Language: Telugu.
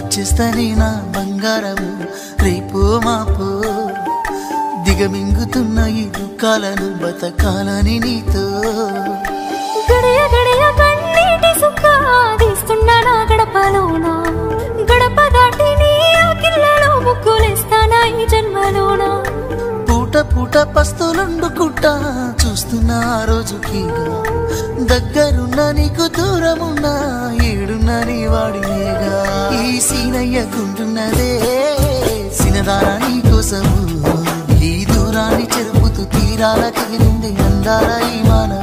వచ్చేస్తానే నా బంగారము రేపో మాపో దిగమింగుతున్న ఈ దుఃఖాలను బతకాలని నీతో గడియ గడియ కన్నీటి సుక్క తీస్తున్నా నా గడపలోన గడప దాటి నీ ఆకిళ్ళలో ముగ్గులేస్తానా ఈ జన్మలోన పూట పూట పస్తులుండుకుంటా చూస్తున్నా ఆ రోజుకి దగ్గరున్న నీకు దూరమున్నా ఏడున్న నీ వాడినేగా ఈ సీనయ్యకుంటున్నదే సినదారా నీ కోసము ఈ దూరాన్ని చెరుపుతూ తీరాల కదిలింది అందాల ఈ మానవ